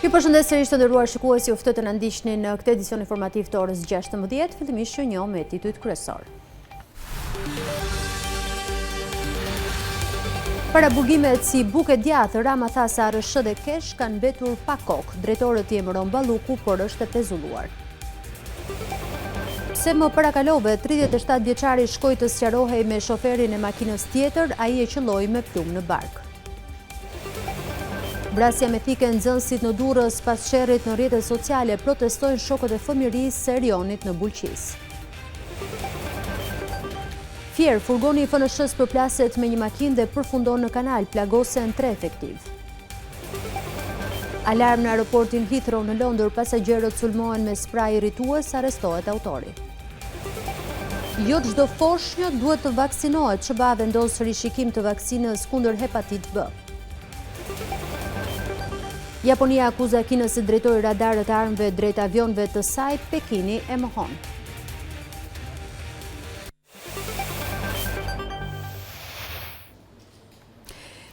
Ju përshëndes sërish të nderuar shikuesi, ju ftoj të na ndiqni në këtë edicion informativ të orës 16, fillimisht që njohim me titujt kryesor. Para burgimet si buke djathë, Rama tha se ARSH dhe Kesh kanë mbetur pa kokë. Drejtorët i emëron Balluku, por është e pezulluar. Pse më parakalove, 37 vjeçari shkoi të sqarohej me shoferin e makinës tjetër, ai e qelloi me plumb në bark. Vrasja me thike nxënësit në Durrës pas sherrit në rrjetet sociale, protestojnë shokët e fëmijërisë së Erionit në Bulqis. Fier, furgoni i FNSH-s përplaset me një makinë dhe përfundon në kanal, plagosen 3 efektiv. Alarm në aeroportin Heathrow në Londër, pasagjerët sulmohen me spraj irritues, arrestohet autori. Jo çdo foshnjë duhet të vaksinohet, SBA vendos rishikim të vaksinës kundër hepatit B. Japonia akuza Kinën se drejtoi radarët e armëve drejt avionëve të saj, Pekini e mohon.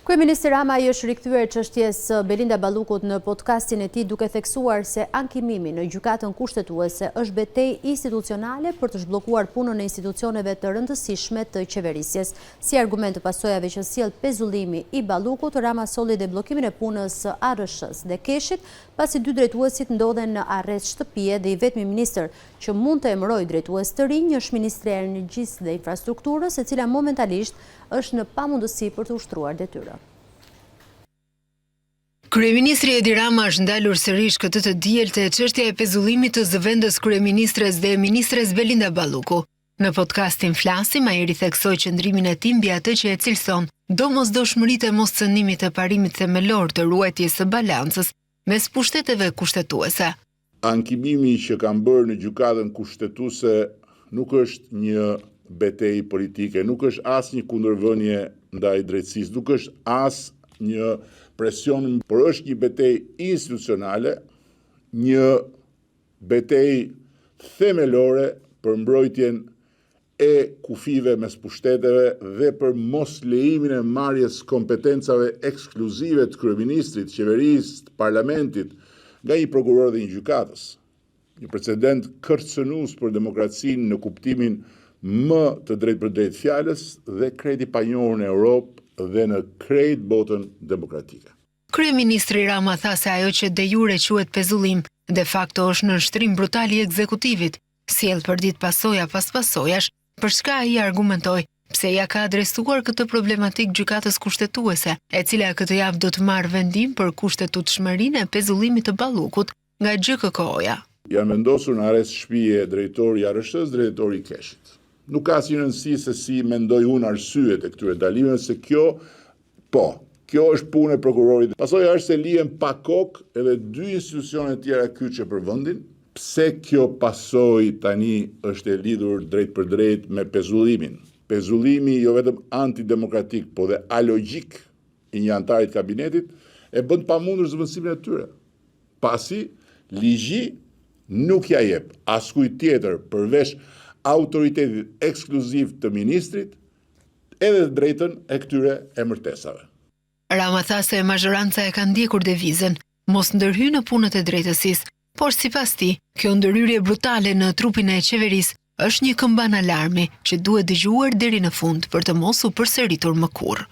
Kryeministri Rama i është rikthyer çështjes Belinda Ballukut në podcastin e tij duke theksuar se ankimimi në gjykatën kushtetuese është betejë institucionale për të zhbllokuar punën e institucioneve të rëndësishme të qeverisjes. Si argument të pasojave që sjell pezullimi i Ballukut, Rama solli dhe bllokimin e punës së ARSH-s dhe Keshit, pasi 2 drejtuesit ndodhen në arrest shtëpie dhe i vetmi ministër që mund të emërojë drejtues të rinj është Ministri i Energjisë dhe Infrastrukturës, e cila momentalisht është në pamundësi për të ushtruar detyrën. Kryeministri Edi Rama është ndalur sërish këtë të dijelte çështja e pezullimit të zëvendës kryeministres dhe ministres Belinda Balluku. Në podcastin Flasim, ai ritheksoi qëndrimin e tij mbi atë që e cilëson domosdoshmëritë e moscënimit të parimit themelor të ruajtjes së balancës mes pushteteve kushtetuese. Ankimimi që kanë bërë në gjykatën kushtetuese nuk është një betejë politike, nuk është as një kundërvënie ndaj drejtësisë, nuk është as një presion, por është një betejë institucionale, një betejë themelore për mbrojtjen e kufive mes pushteteve dhe për mos lejimin e marrjes kompetencave ekskluzive të kryeministrit, qeverisë, të parlamentit, nga një prokuror dhe një gjykatës. Një precedent kërcënues për demokracinë në kuptimin më të drejtë për drejtë fjalës dhe krejt i panjohur në Europë dhe në krejt botën demokratike. Kryeministri Rama tha se ajo që de jure quhet pezullim, de facto është nënshtrim brutal i ekzekutivit, sjell përdit pasoja pas pasojash, për çka ai argumentoi pse ja ka adresuar këtë problematik gjykatës kushtetuese, e cila këtë javë do të marrë vendim për kushtetutshmërinë e pezullimit të Ballukut nga GKK-ja. Janë vendosur në arrest shtëpie drejtori i ARSH-s, drejtori i Keshit. Nuk ka asnjë rëndësi se si mendoj unë arsyet e këtyre dalimeve, se kjo është punë e prokurorit. Pasoja është se lihen pa kokë edhe 2 institucione tjera kyçe për vendin. Pse kjo pasojë tani është e lidhur drejt për drejt me pezullimin? Pezullimi jo vetëm antidemokratik, po dhe alogjik i një antari të kabinetit e bën pamundur zëvendësimin e tyre. Pasi ligji nuk ja jep askujt tjetër përveç autoritetit ekskluziv të ministrit edhe drejtën e këtyre emërtesave. Rama tha se mazhoranca e ka ndjekur devizën, mos ndërhyj në punët e drejtësisë, por sipas tij, kjo ndërhyrje brutale në trupin e qeverisë është një këmban alarmi që duhet dëgjuar deri në fund për të mos u përsëritur më kurrë.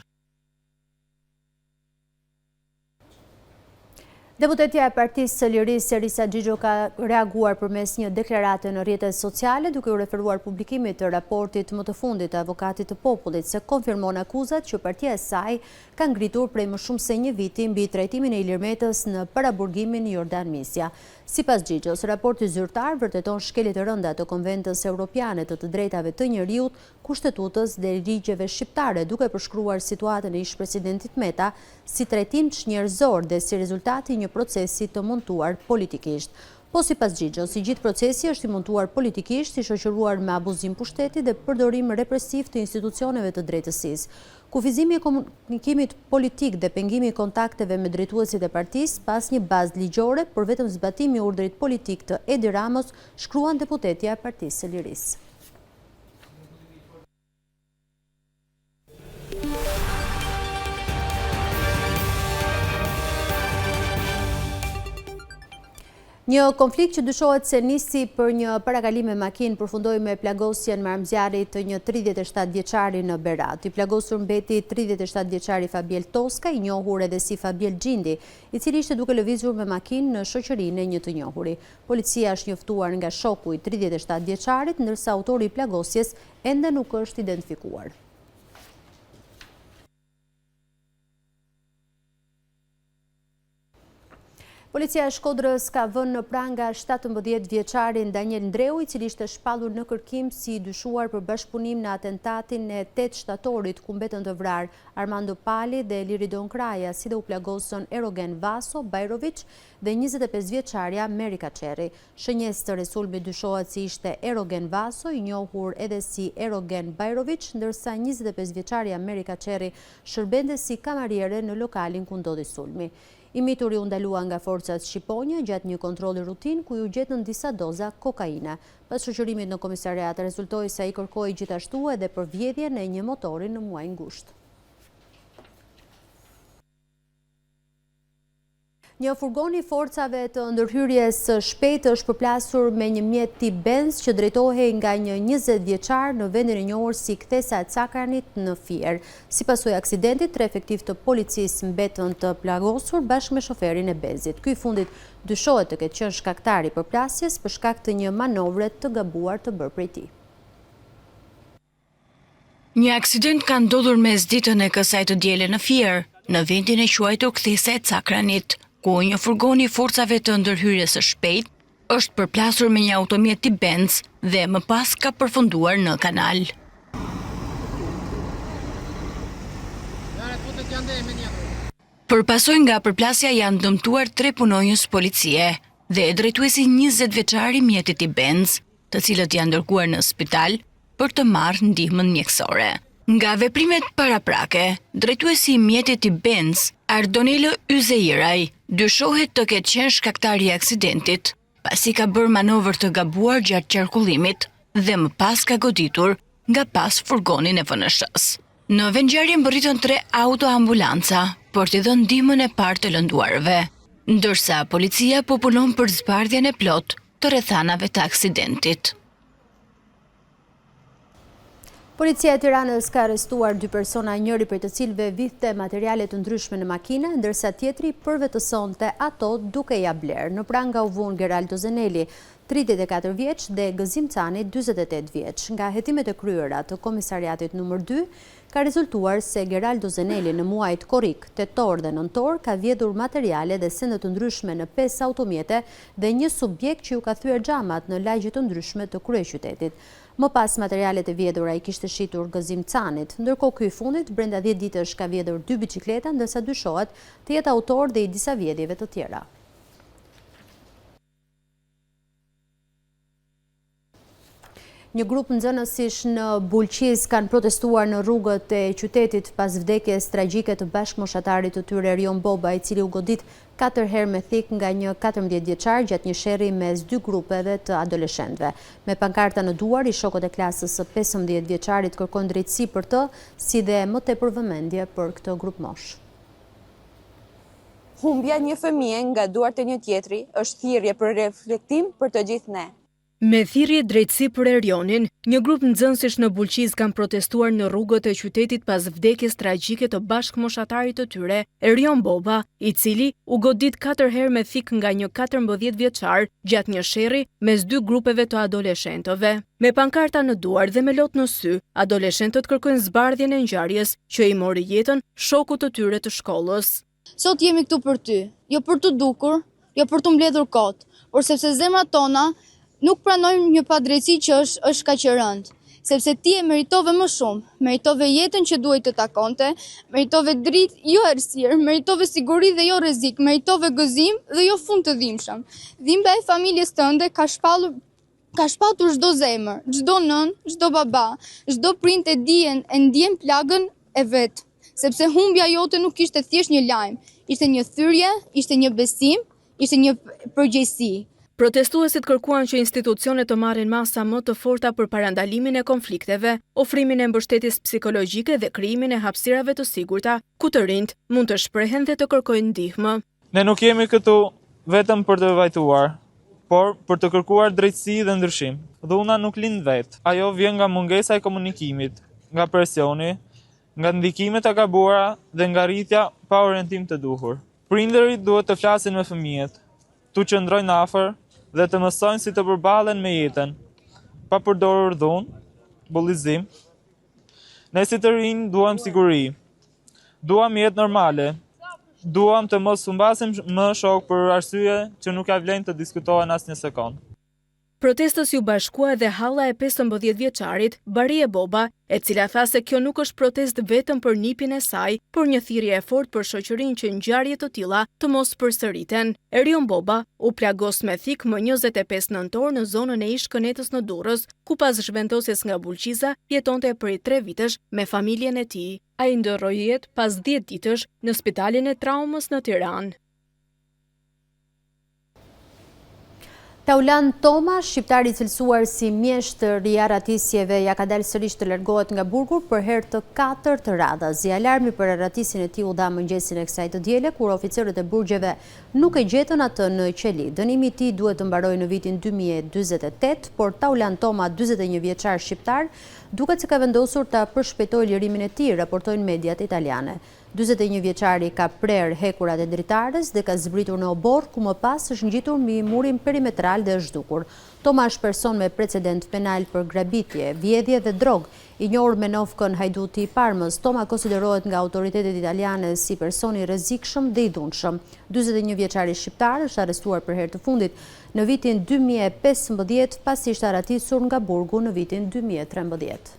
Deputetja e Partisë së Lirisë Serisa Xhixho ka reaguar përmes një deklarate në rrjetet sociale duke u referuar publikimit të raportit më të fundit të Avokatit të Popullit se konfirmon akuzat që partia e saj ka ngritur prej më shumë se një viti mbi trajtimin e Ilir Metës në paraburgimin Jordan Misja. Sipas Xhixhos, raporti zyrtar vërteton shkelje të rënda të Konventës Europiane të drejtave të njerëzit, kushtetutës dhe ligjeve shqiptare, duke përshkruar situatën e ish-presidentit Meta si trajtim njerëzor dhe si rezultati i një procesi të montuar politikisht. Po sipas Xhixhos, i gjithë procesi është i montuar politikisht, i shoqëruar me abuzim pushteti dhe përdorim represiv të institucioneve të drejtësisë. Kufizimi i komunikimit politik dhe pengimi i kontakteve me drejtuesit e partisë pas një bazë ligjore për vetëm zbatimi i urdhrit politik të Edi Ramos, shkruan deputetja e Partisë së Lirisë. Një konflikt që dyshohet se nisi për një parakalim me makinë përfundoi me plagosjen marrëmzjarrit të një 37 vjeçari në Berat. I plagosur mbeti 37 vjeçari Fabiel Toska, i njohur edhe si Fabiel Gjindi, i cili ishte duke lëvizur me makinë në shoqërinë e një të njohuri. Policia është njoftuar nga shoku i 37 vjeçarit, ndërsa autori i plagosjes ende nuk është identifikuar. Policia e Shkodrës ka vënë në pranga 17 vjeçarin Daniel Ndreu, i cili ishte shpallur në kërkim si dyshuar për bashkëpunim në atentatin e 8 shtatorit ku mbetën të vrarë Armando Pali dhe Liridon Kraja, si dhe u plagosën Erogen Vaso Bajrović dhe 25 vjeçarja Merika Qeri. Shënjes të resulmi dyshohet si ishte Erogen Vaso, i njohur edhe si Erogen Bajrović, ndërsa 25 vjeçarja Merika Qeri shërbente si kamariere në lokalin ku ndodhi sulmi. I mituri u ndalua nga forcat shqiponja gjatë një kontrolli rutin ku ju gjetën disa doza kokaina. Pas shoqërimit në komisariat rezultoi se ai kërkoi gjithashtu edhe për vjedhjen e një motori në muaj ngushtë. Një furgon i forcave të ndërhyrjes shpejtë është përplasur me një mjet tip Benz që drejtohej nga një 20 vjeçar në vendin e njohur si Kthesa e Cakranit në Fier. Si pasojë e aksidentit, 3 efektiv të policisë mbetën të plagosur bashkë me shoferin e Benzit. Ky i fundit dyshohet të ketë qenë shkaktari i përplasjes për shkak të një manovre të gabuar të bërë prej tij. Një aksident ka ndodhur mesditën e kësaj të diele në Fier, në vendin e quajtur Kthesa e Cakranit, ku një furgon i forcave të ndërhyrjes së shpejtë është përplasur me një automjet tip Benz dhe më pas ka përfunduar në kanal. Përpasoj nga përplasja janë dëmtuar 3 punonjës policie dhe drejtuesi 20 vjeçari mjetit tip Benz, të cilët janë dërguar në spital për të marrë ndihmën mjekësore. Nga veprimet paraprake, drejtuesi i mjetit tip Benz, Ardonelo Yzeiraj, dyshohet të ketë qenë shkaktari i aksidentit, pasi ka bërë manovër të gabuar gjatë qarkullimit dhe më pas ka goditur nga pas furgonin e VNSH-s. Në vendngjarje mbërritën 3 autoambulanca për t'i dhënë ndihmën e parë të lënduarve, ndërsa policia po punon për zbardhjen e plotë të rrethanave të aksidentit. Policia e Tiranës ka arrestuar 2 persona, njëri prej të cilëve vidhte materiale të ndryshme në makina, ndërsa tjetri përvetësonte ato duke ja blerë. Në pranga u vun Geraldo Zeneli, 34 vjeç dhe Gëzim Cani, 48 vjeç. Nga hetimet e kryera të komisariatit nr. 2, ka rezultuar se Geraldo Zeneli në muajt korrik, tetor dhe nëntor ka vjedhur materiale dhe sende të ndryshme në 5 automjete dhe një subjekt që ju ka thyer xhamat në lagje të ndryshme të kryeqytetit. Më pas materialet e vjedhura i kishte shitur Gëzim Canit, ndërkohë ky i fundit brenda 10 ditësh ka vjedhur 2 biçikleta, ndërsa dyshohet të jetë autor dhe i disa vjedhjeve të tjera. Një grup nxënësish në Bulqiz kanë protestuar në rrugët e qytetit pas vdekjes tragjike të bashkëmoshatarit të tyre Erion Boba, i cili u godit 4 herë me thik nga një 14 vjeçar gjatë një sherrri mes 2 grupeve të adoleshentëve. Me pankarta në duar, i shokët e klasës së 15 vjeçarit kërkojnë drejtësi për të, si dhe më tepër vëmendje për këtë grup mosh. Humbja një fëmije nga duart e një tjetri është thirrje për reflektim për të gjithë ne. Me thirrje drejtësi për Erionin, një grup nxënësish në Bulqiz kanë protestuar në rrugët e qytetit pas vdekjes tragjike të bashkëmoshatarit të tyre, Erion Boba, i cili u godit 4 herë me thik nga një 14 vjeçar gjatë një sherrri mes 2 grupeve të adoleshentëve. Me pankarta në duar dhe me lot në sy, adoleshentët kërkojnë zbardhjen e ngjarjes që i mori jetën shokut të tyre të shkollës. Sot jemi këtu për ty, jo për të dukur, jo për të mbledhur kot, por sepse zemrat tona nuk pranojmë një padrejtësi që është kaq e rëndë, sepse ti e meritove më shumë, meritove jetën që duhet të takonte, meritove dritë jo errësirë, meritove siguri dhe jo rrezik, meritove gëzim dhe jo fund të dhimbshëm. Dhimbja e familjes tënde ka shpatur çdo zemër, çdo nën, çdo baba, çdo prind e ndjen plagën e vet, sepse humbja jote nuk ishte thjesht një lajm, ishte një thyrje, ishte një besim, ishte një përgjegjësi. Protestuesit kërkuan që institucionet të marrin masa më të forta për parandalimin e konflikteve, ofrimin e mbështetjes psikologjike dhe krijimin e hapësirave të sigurta, ku të rinjt mund të shprehen dhe të kërkojnë ndihmë. Ne nuk jemi këtu vetëm për të vajtuar, por për të kërkuar drejtësi dhe ndryshim. Dhuna nuk lind vetë, ajo vjen nga mungesa e komunikimit, nga presioni, nga ndikimet e gabuara dhe nga rritja pa orientim të duhur. Prindërit duhet të flasin me fëmijët, të qëndrojnë afër dhe të mësojnë si të përballen me jetën, pa përdorur dhunë, bullizim. Ne si të rinj duam siguri, duam jetë normale, duam të mos humbasim më shok për arsye që nuk ka vlen të diskutohen as një sekond. Protestës ju bashkua edhe halla e 15 vjeçarit, Barie Boba, e cila tha se kjo nuk është protest vetëm për nipin e saj, por një thirrje e fortë për shoqërinë që ngjarje të tilla të mos përsëriten. Erion Boba u plagos me thik më 25 nëntor në zonën e Ish-Kënetës në Durrës, ku pas zhvendosjes nga Bulqiza jetonte prej 3 vitesh me familjen e tij. Ai ndërroi jetë pas 10 ditësh në Spitalin e Traumës në Tiranë. Taulan Toma, shqiptari cilësuar si mjesht të riaratisjeve, ja ka dalë sërish të largohet nga burgu për herë të 4 të radhës. Alarmi për aratisin e tij u dha mëngjesin e kësaj të diele, kur oficerët e burgjeve nuk e gjetën atë në qeli. Dënimi i tij duhet të mbarojë në vitin 2048, por Taulan Toma, 41 vjeçar shqiptar, duket se ka vendosur ta përshpejtojë lirimin e tij, raportojnë mediat italiane. 41 vjeçari ka prerë hekurat e dritares dhe ka zbritur në obor, ku më pas është ngjitur mbi murin perimetral dhe është zhdukur. Toma është person me precedent penal për grabitje, vjedhje dhe drogë. I njohur me nofkën Hajduti i Parmës, Toma konsiderohet nga autoritetet italiane si person i rrezikshëm dhe i dhunshëm. 41 vjeçari shqiptar është arrestuar për herë të fundit në vitin 2015, pasi ishte aratisur nga burgu në vitin 2013.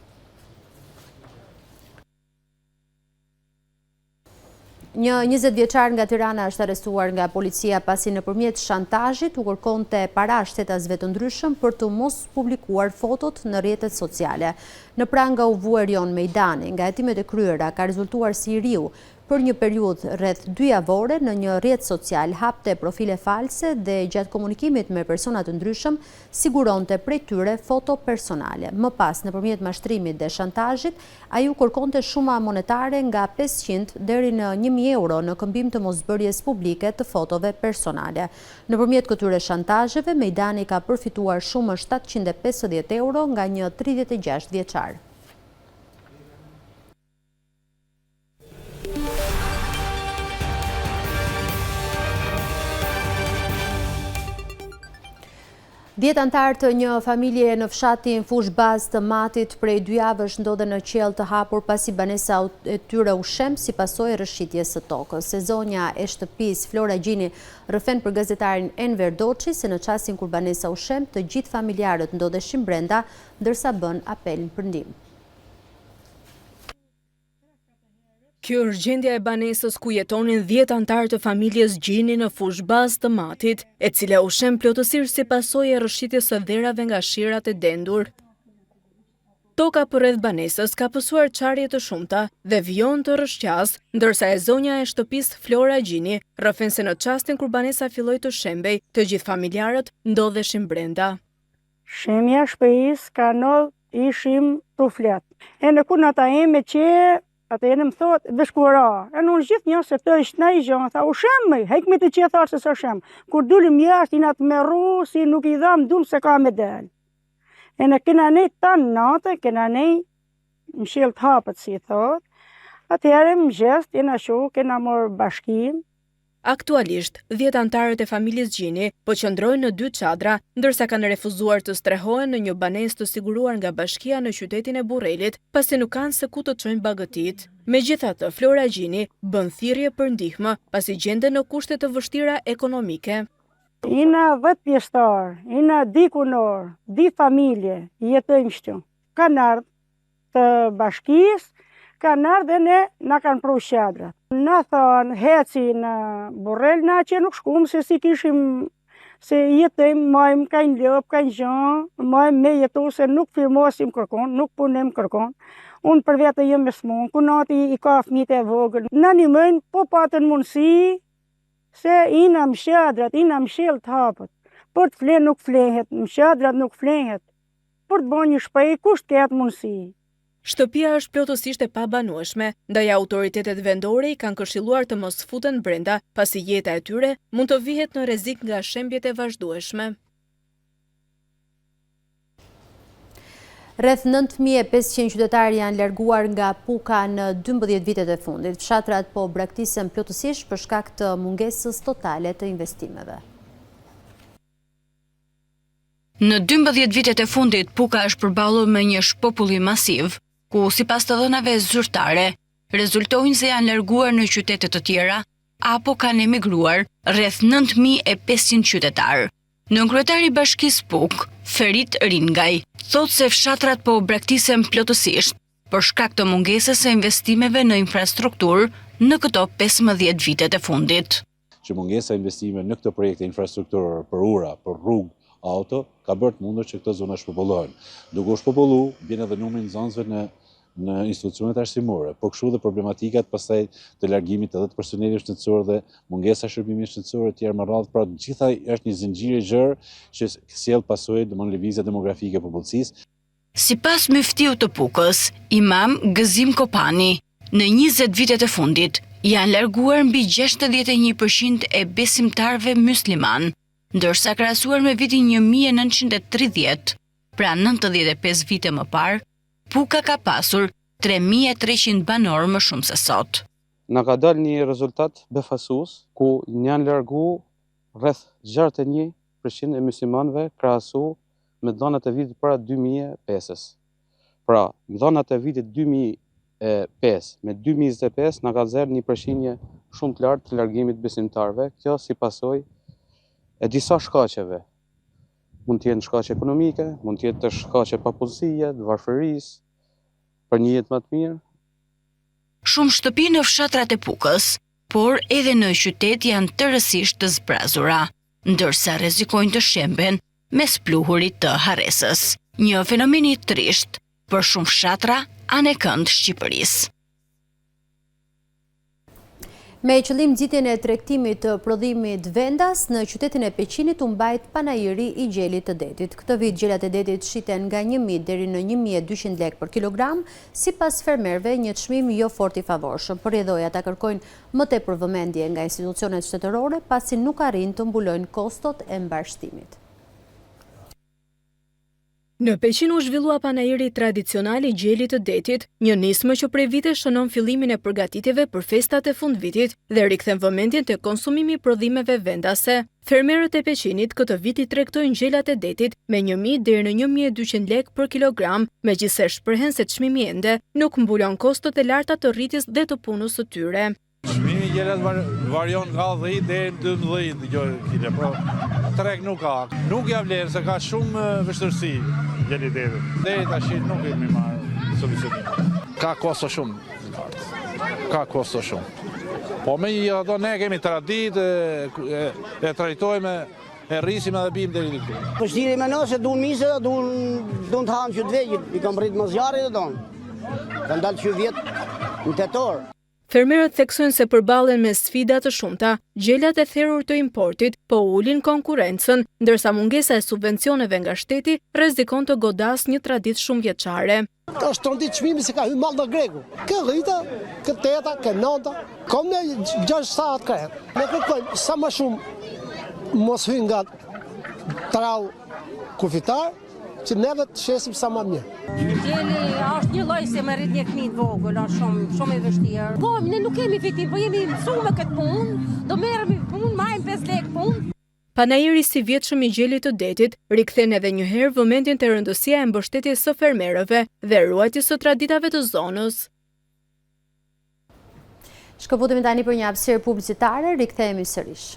Një 20 vjeçar nga Tirana është arrestuar nga policia pasi nëpërmjet shantazhit u kërkonte para shtetasve të ndryshëm për të mos publikuar fotot në rrjetet sociale. Në pranë nga u vu Erion Mejdani, nga hetimet e kryera ka rezultuar si i riu për një periudhë rreth 2 javore në një rrjet social hapte profile false dhe gjatë komunikimit me persona të ndryshëm siguronte prej tyre foto personale. Më pas, nëpërmjet mashtrimit dhe shantazhit, ai u kërkonte shuma monetare nga 500 deri në 1000 euro në këmbim të mosbërjes publike të fotove personale. Nëpërmjet këtyre shantazheve, Mejdani ka përfituar shumë 750 euro nga një 36 vjeçar. Dhjetë antarë të një familje në fshatin Fush Bazë të Matit prej 2 javësh ndodhen në qell të hapur pasi banesa e tyre u shem si pasojë e rrëshqitjes së tokës. Sezonja e shtëpisë Flora Gjini rrëfen për gazetarin Enver Doçi se në çastin kur banesa u shem, të gjithë familjarët ndodheshin brenda, ndërsa bën apel për ndihmë. Kjo është gjendja e banesës ku jetonin 10 antarë të familjes Gjini në Fush Bazë të Matit, e cila u shem plotësisht si pasojë e rrëshqitjes së dherave nga shirat e dendur. Toka përreth banesës ka pësuar qarje të shumta dhe vijon të rrëshqas, ndërsa e zonja e shtëpisë Flora Gjini rrëfen se në çastin kur banesa filloi të shembej, të gjithë familjarët ndodheshin brenda. Shemja shtëpisë ka ndodhur ishim të flet. E në kunata ime që atë e në më thot, dhe shkura. E në gjithë një se të ishtë në i gjënë, tha, u shemë, hekme të që e tharë se së shemë. Kur dullim jashtë, i natë me ru, si nuk i dhamë dumë se ka me del. E në kena nej tanë natë, kena nej më shilë të hapët, si thot. Atëherë më gjest, e në shu, kena morë bashkim. Aktualisht, 10 antarët e familjes Gjini po qëndrojnë në 2 çadra, ndërsa kanë refuzuar të strehohen në një banesë të siguruar nga bashkia në qytetin e Burrelit, pasi nuk kanë se ku të çojnë bagëtit. Megjithatë, Flora Gjini bën thirrje për ndihmë, pasi gjenden në kushte të vështira ekonomike. Ina 10 pjesëtar, ina dikunor, di familje, jetojmë shtu. Kanë ardhur të bashkisë, kanë ardhur dhe ne na kanë pru qadrat. Na thonë, heci në Burrel, na që nuk shkum, se si kishim, se jetojmë, majmë, kajnë lëp, kajnë gjën, majmë me jetu, se nuk firmosim kërkon, nuk punim kërkon. Unë për vete jë me smonë, kunati i ka fëmijët e vogël. Na nimojnë, po patën mundësi, se ina më qadrat, ina më shilë të hapët. Për të flenë nuk flehet, më qadrat nuk flehet. Për të bën një shpej, kusht ketë mundësi. Shtëpia është plotësisht e pabanueshme, ndaj autoritetet vendore i kanë këshilluar të mos futen brenda, pasi jeta e tyre mund të vihet në rrezik nga shembjet e vazhdueshme. Rreth 9.500 qytetarë janë larguar nga puka në 12 vitet e fundit. Fshatrat po braktisen plotësisht për shkak të mungesës totale të investimeve. Në 12 vitet e fundit, puka është përballur me një shpopullim masiv, ku sipas të dhënave zyrtare, rezultojnë se janë larguar në qytete të tjera apo kanë emigruar rreth 9.500 qytetarë. Nënkryetari i Bashkisë PUK, Ferit Ringaj, thotë se fshatrat po braktisen plotësisht për shkak të mungesës së investimeve në infrastrukturë në këto 15 vitet e fundit. Që mungesa e investimeve në këto projekte infrastrukturore për ura, për rrugë, auto, ka bërë të mundur që këto zona shpopullohen. Duke u shpopullu, bjen edhe numri i nxënësve në institucionet arsimore, po kështu dhe problematikat pastaj të largimit edhe të personelit shëndetësor dhe mungesa e shërbimit shëndetësor etj. Me radhë, pra gjithaj është një zinxhir i gjerë që sjell pasojë domthonë lëvizje demografike e popullsisë. Sipas myftiut të Pukës, Imam Gëzim Kopani, në 20 vitet e fundit janë larguar mbi 61% e besimtarëve musliman, ndërsa krahasuar me vitin 1930, pra 95 vite më parë, Puka ka pasur 3.300 banor më shumë se sot. Na ka dalë një rezultat befasues, ku janë largu rreth 61% e muslimanëve krahasu me dhënat e vitit para 2005-s. Pra, dhënat e vitit 2005 me 2025 na ka zerë një përqindje shumë të lartë të largimit besimtarëve, kjo si pasojë e disa shkaqeve. Mund të jenë shkaqe ekonomike, mund të jetë shkaqe papunësie, të varfërisë, për një jetë më të mirë. Shumë shtëpi në fshatrat e Pukës, por edhe në qytet janë tërësisht të zbrazura, ndërsa rrezikojnë të shemben mes pluhurit të harresës. Një fenomen i trisht për shumë fshatra anë e kënd Shqipërisë. Me qëllim nxitjen e tregtimit të prodhimit vendas, në qytetin e Peqinit u mbajt panajiri i gjelit të detit. Këtë vit gjelat e detit shiten nga 1.000 deri në 1.200 lekë për kilogram, sipas fermerëve një çmim jo fort i favorshëm. Por rrjedhoja ta kërkojnë më tepër vëmendje nga institucionet shtetërore, pasi nuk arrin të mbulojnë kostot e mbarshtimit. Në Peqin u zhvillua panajiri tradicional i gjelit të detit, një nismë që prej vite shënon fillimin e përgatitjeve për festat e fundvitit dhe rikthen vëmendjen te konsumimi i prodhimeve vendase. Fermerët e Peqinit këtë vit i tregtojnë gjelat e detit me 1.000 deri në 1.200 lekë për kilogram, megjithse shprehen se çmimi ende nuk mbulon kostot e larta të rritjes dhe të punës së tyre. Çmimi i gjelat varion nga 10 deri në 12 kile, po treg nuk ka. Nuk ja vlen se ka shumë vështirësi gjeli detit. Deri tash nuk kemi marrë solucionim. Ka kosto shumë lartë. Ka kosto shumë. Po me ato ne kemi traditë, e trajtojmë, e rrisim edhe bim deri këtu. Po shtiri me nëse duan misë, duan të hanë që të vegjit, i kam rrit më zjarrit e don. Kanë dalë që vjet në tetor. Fermerët theksojnë se përballen me sfida të shumta, gjelat e therrur të importit po ulin konkurrencën, ndërsa mungesa e subvencioneve nga shteti rrezikon të godas një traditë shumëvjeçare. Ka shtrondit çmimi se ka hyrë mall nga greku. Kë rrita, kë teta, kë nanta, kom në 6 saat ka. Ne kërkojmë sa më shumë mos hyj nga trau kufitar, që neve të shesim sa më mirë. Gjeli është një lloj se më rrit një fëmijë të vogël, është shumë i vështirë. Po, ne nuk kemi fitim, po jemi mësuar këtë punë, do merremi punë, marrim 5 lekë punë. Panajiri si vjetshëm i gjelit të detit rikthen edhe një herë vëmendjen te rëndësia e mbështetjes së fermerëve dhe ruajtjes së traditave të zonës. Shkëputemi tani për një hapësirë publicitare, rikthehemi sërish.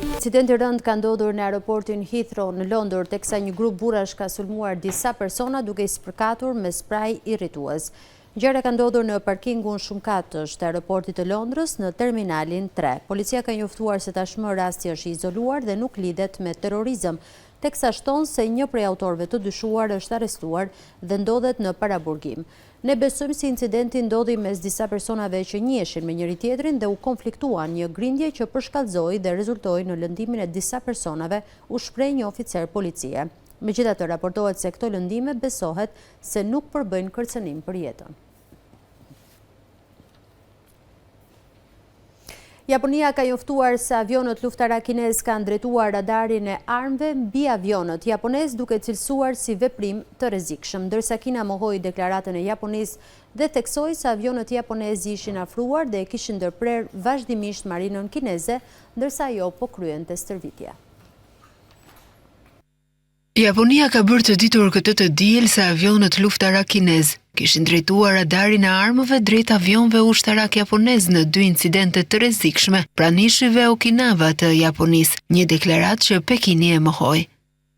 Incidenti rënd ka ndodhur në aeroportin Heathrow në Londër, teksa një grup burrash ka sulmuar disa persona duke i spërkatur me spraj irritues. Gjëra ka ndodhur në parkingun shumëkatësh të aeroportit të Londrës në terminalin 3. Policia ka njoftuar se tashmë rasti është izoluar dhe nuk lidhet me terrorizëm, teksa shton se një prej autorëve të dyshuar është arrestuar dhe ndodhet në paraburgim. Ne besojmë se incidenti ndodhi mes disa personave që njiheshin me njëri tjetrin dhe u konfliktuan, një grindje që përshkallëzoi dhe rezultoi në lëndimin e disa personave, u shpreh një oficer policie. Megjithatë, raportohet se këto lëndime besohet se nuk përbëjnë kërcënim për jetën. Japonia ka njoftuar se avionët luftarak kinez kanë drejtuar radarin e armëve mbi avionët japonez duke cilësuar si veprim të rrezikshëm, ndërsa Kina mohoi deklaratën e Japonisë dhe theksoi se avionët japonez ishin afruar dhe kishin ndërprer vazhdimisht marinën kineze, ndërsa ajo po kryente stërvitje. Japonia ka bërë të ditur këtë të diel se avionët luftarak kinez kishin drejtuar radarin e armëve drejt avionëve ushtarak japonez në 2 incidente të rrezikshme pranë ishive Okinawa të Japonisë, një deklaratë që Pekini e mohoi.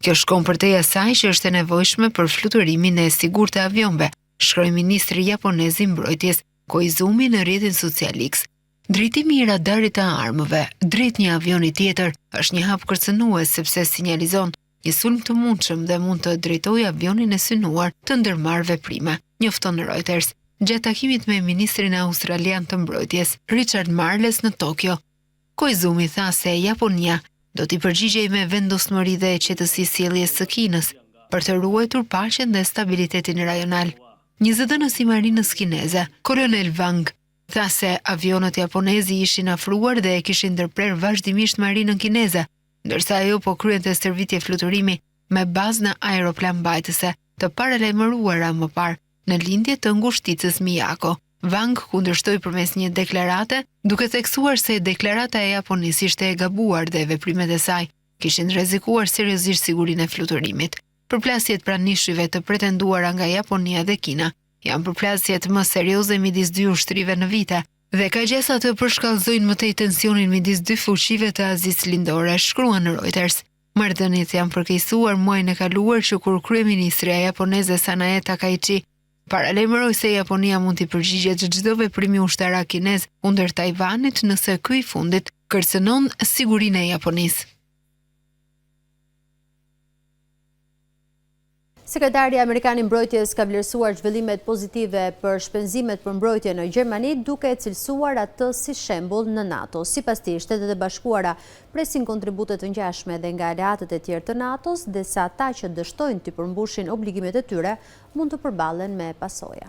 Kjo shkon përtej asaj që është e nevojshme për fluturimin e sigurt të avionëve, shkroi ministri japonez i mbrojtjes Koizumi në rrjetin social X. Drejtimi i radarit të armëve drejt një avioni tjetër është një hap kërcënues sepse sinjalizon një sulm të mundshëm dhe mund të drejtojë avionin e synuar të ndërmarrë veprime, njofton Reuters, gjatë takimit me ministrin australian të mbrojtjes, Richard Marles në Tokyo. Koizumi tha se Japonia do t'i përgjigjej me vendosmëri dhe qetësisë sjelljes së Kinës për të ruajtur paqen dhe stabilitetin rajonal. Një zëdhënës i marinës kineze, Kolonel Wang, tha se avionët japonezi ishin afruar dhe e kishin ndërprer vazhdimisht marinën kineze, ndërsa ajo po kryente stërvitje fluturimi me bazë në aeroplan mbajtëse të paralajmëruara më parë në lindje të ngushticës Miyako. Wang kundërshtoi përmes një deklarate, duke theksuar se deklarata e Japonisë ishte e gabuar dhe veprimet e saj kishin rrezikuar seriozisht sigurinë e fluturimit. Përplasjet pranë nishive të pretenduara nga Japonia dhe Kina janë përplasjet më serioze midis dy ushtrive në vite, dhe ka gjesa të përshkallëzojnë mëtej tensionin midis dy fuqive të Azisë Lindore, shkruan në Reuters. Marrëdhëniet janë përkeqësuar muajin e kaluar që kur kryeministria japoneze Sanae Takaichi paralajmëroi se Japonia mund t'i përgjigjet çdo veprimi ushtarak kinez kundër Tajvanit nëse ky i fundit kërcënon sigurinë e Japonisë. Sekretari Amerikan i Mbrojtjes ka vlerësuar zhvillimet pozitive për shpenzimet për mbrojtje në Gjermani, duke cilësuar atë si shembull në NATO. Sipas tij, Shtetet e Bashkuara presin kontribute të ngjashme edhe nga aleatët e tjerë të NATO-s, dhe sa ata që dështojnë të përmbushin obligimet e tyre mund të përballen me pasoja.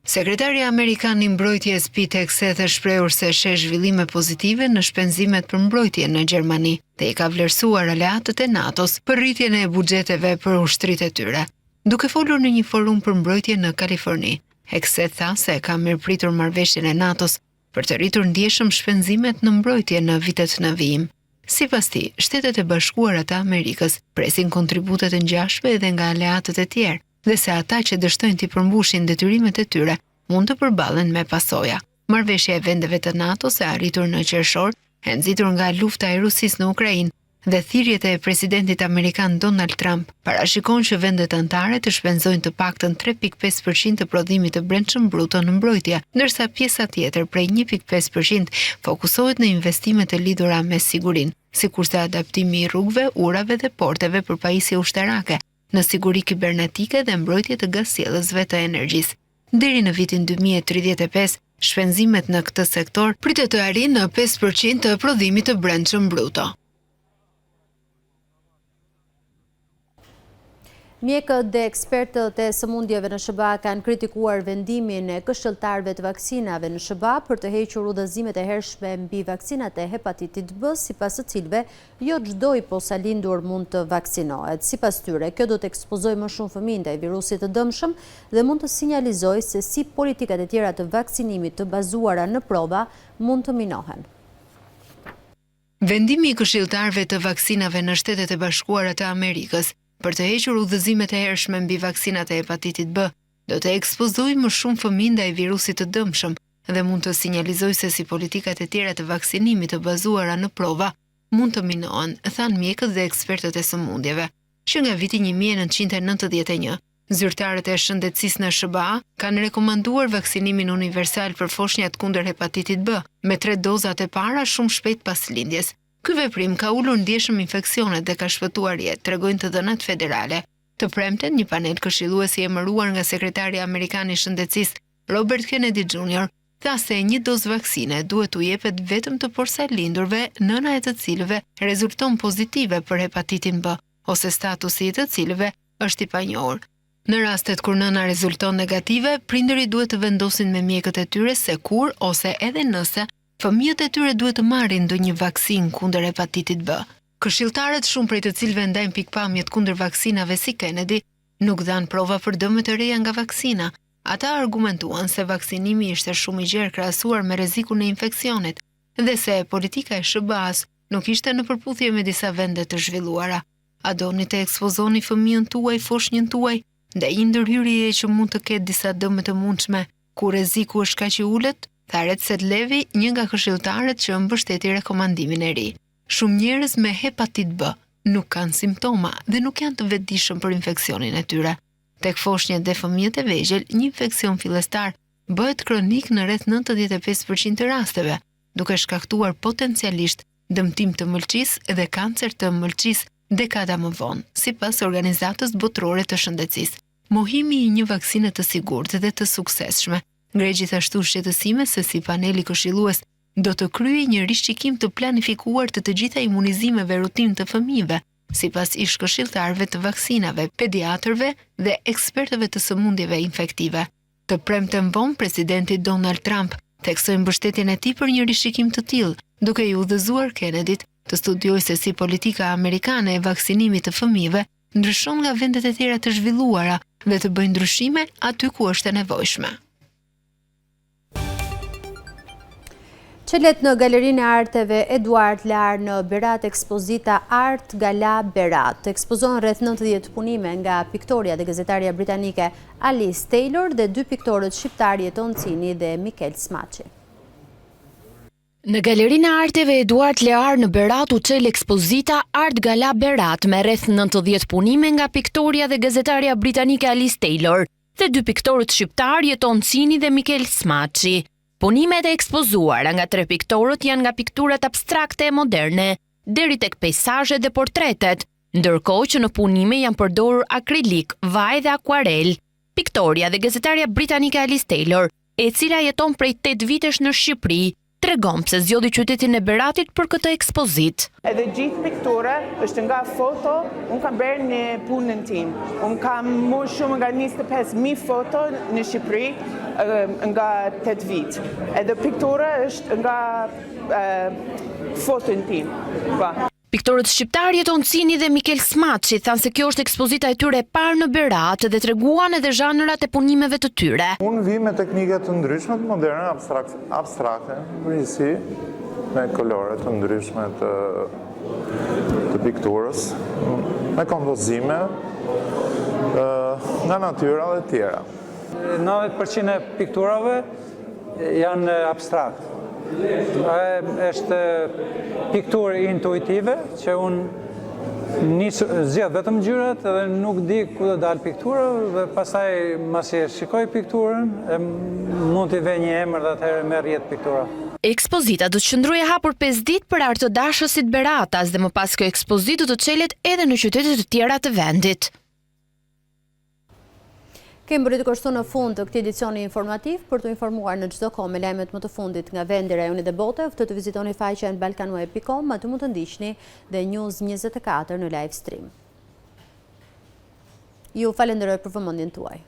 Sekretari Amerikan i Mbrojtjes Pete Hegseth është shprehur se sheh zhvillime pozitive në shpenzimet për mbrojtje në Gjermani dhe i ka vlerësuar aleatët e NATO-s për rritjen e buxheteve për ushtritë e tyre. Duke folur në një forum për mbrojtje në Kaliforni, Hegseth tha se ka mirëpritur marrëveshjen e NATO-s për të rritur ndjeshëm shpenzimet në mbrojtje në vitet në vijim. Sipas tij, Shtetet e Bashkuara të Amerikës presin kontribute të ngjashme edhe nga aleatët e tjerë, dhe se ata që dështojnë t'i përmbushin detyrimet e tyre mund të përballen me pasoja. Marrëveshja e vendeve të NATO-s e arritur në qershor, e nxitur nga lufta e Rusisë në Ukrainë dhe thirrjet e presidentit amerikan Donald Trump, parashikon që vendet anëtare të shpenzojnë të paktën 3.5% të prodhimit të brendshëm bruto në mbrojtje, ndërsa pjesa tjetër prej 1.5% fokusohet në investime të lidhura me sigurinë, sikurse adaptimi i rrugëve, urave dhe porteve për pajisje ushtarake, në siguri kibernetike dhe mbrojtje të gasjellësve të energjisë. Deri në vitin 2035, shpenzimet në këtë sektor pritet të arrijnë në 5% të prodhimit të brendshëm bruto. Mjekët dhe ekspertët e sëmundjeve në SBA kanë kritikuar vendimin e këshilltarëve të vaksinave në SBA për të hequr udhëzimet e hershme mbi vaksinat e hepatitit B, sipas të cilëve jo çdo i posalindur mund të vaksinohet. Sipas tyre, kjo do të ekspozojë më shumë fëmijë ndaj virusit të dëmshëm dhe mund të sinjalizojë se si politikat e tjera të vaksinimit të bazuara në prova mund të minohen. Vendimi i këshilltarëve të vaksinave në Shtetet e Bashkuara të Amerikës për të hequr udhëzimet e hershme mbi vaksinat e hepatitit B do të ekspozojë më shumë fëmijë ndaj virusit të dëmshëm dhe mund të sinjalizojë se si politikat e tjera të vaksinimit të bazuara në prova mund të minohen, thanë mjekët dhe ekspertët e sëmundjeve, që nga viti 1991 zyrtarët e shëndetësisë në SBA kanë rekomanduar vaksinimin universal për foshnjat kundër hepatitit B me 3 dozat e para shumë shpejt pas lindjes. Ky veprim ka ulur ndjeshëm infeksionet dhe ka shpëtuar jetë, tregojnë të dhënat federale. Të premten, një panel këshillues i emëruar nga sekretari amerikan i shëndetësisë Robert Kennedy Jr. tha se një dozë vaksine duhet u jepet vetëm të porsalindurve nëna e të cilëve rezulton pozitive për hepatitin B, ose statusi i të cilëve është i panjohur. Në rastet kur nëna rezulton negative, prindërit duhet të vendosin me mjekët e tyre se kur ose edhe nëse fëmijët e tyre duhet të marrin ndonjë vaksinë kundër hepatitit B. Këshilltarët, shumë prej të cilëve ndajnë pikpamjet kundër vaksinave si Kennedy, nuk dhanë prova për dëmet të reja nga vaksina. Ata argumentuan se vaksinimi ishte shumë i gjerë krahasuar me rrezikun e infeksionit dhe se politika e SBA-s nuk ishte në përputhje me disa vende të zhvilluara. A doni të ekspozoni fëmijën tuaj, foshnjën tuaj, ndaj një ndërhyrje që mund të ketë disa dëme të mundshme, ku rreziku është kaq i ulët? Tharet Sedlevi, një nga këshilltarët që mbështeti rekomandimin e ri. Shumë njerëz me hepatit B nuk kanë simptoma dhe nuk janë të vetëdijshëm për infeksionin e tyre. Tek foshnjët dhe fëmijët e vegjël, një infeksion fillestar bëhet kronik në rreth 95% të rasteve, duke shkaktuar potencialisht dëmtim të mëlçisë dhe kancer të mëlçisë dekada më vonë, sipas Organizatës Botërore të Shëndetësisë. Mohimi i një vaksine të sigurt dhe të suksesshme ngre gjithashtu shqetësime se si paneli këshillues do të kryejë një rishqikim të planifikuar të gjitha imunizimeve rutin të fëmijëve, sipas ish këshilltarëve të vaksinave, pediatrëve dhe ekspertëve të sëmundjeve infektive. Të premten vonë, presidenti Donald Trump theksoi mbështetjen e tij për një rishqikim të tillë, duke i udhëzuar Kennedyt të studiojë se si politika amerikane e vaksinimit të fëmijëve ndryshon nga vendet e tjera të zhvilluara dhe të bëjë ndryshime aty ku është e nevojshme. Çelet në Galerinë e Arteve Eduard Lar në Berat ekspozita Art Gala Berat. Ekspozohen rreth 90 punime nga piktoria dhe gazetarja britanike Alice Taylor dhe dy piktorët shqiptar Jeton Cini dhe Mikel Smaçi. Në Galerinë e Arteve Eduard Lar në Berat u çel ekspozita Art Gala Berat me rreth 90 punime nga piktoria dhe gazetarja britanike Alice Taylor dhe dy piktorët shqiptar Jeton Cini dhe Mikel Smaçi. Punimet e ekspozuara nga tre piktorët janë nga pikturat abstrakte e moderne, deri tek peizazhet dhe portretet, ndërkohë që në punime janë përdorur akrilik, vaj dhe akuarel. Piktoria dhe gazetarja britanike Alice Taylor, e cila jeton prej 8 vitesh në Shqipëri, tregon pse zgjodhi qytetin e Beratit për këtë ekspozitë. Edhe gjithë piktura është nga foto, unë kam bërë në punën tim. Unë kam marrë shumë nga 25.000 foto në Shqipëri nga 8 vit. Edhe piktura është nga foton tim. Piktorët shqiptar Jeton Cini dhe Mikel Smaçi thanë se kjo është ekspozita e tyre e parë në Berat dhe treguan edhe zhanrat e punimeve të tyre. Unë vi me teknike të ndryshme, të moderne, abstrakte, përgjithësi, me kolore të ndryshme të pikturës, me kompozime, nga natyra dhe tjera. 90% e pikturave janë abstrakt. Është pikturë intuitive që unë zgjedh vetëm ngjyrat dhe nuk di ku do dalë piktura dhe pastaj masi e shikoj pikturën mund t'i vë një emër dhe atëherë merr jetë piktura. Ekspozita do të qëndrojë hapur 5 ditë për artëdashësit beratas dhe më pas kjo ekspozitë do të çelet edhe në qytete të tjera të vendit. Kemi bërë të kështu në fund të këtij edicioni informativ. Për të informuar në çdo kohë me lajmet më të fundit nga vendi, rajoni dhe bote, ftoj të vizitoni faqen balkanweb.com, aty mund të ndiqni dhe News 24 në live stream. Ju falenderoj për vëmendjen tuaj.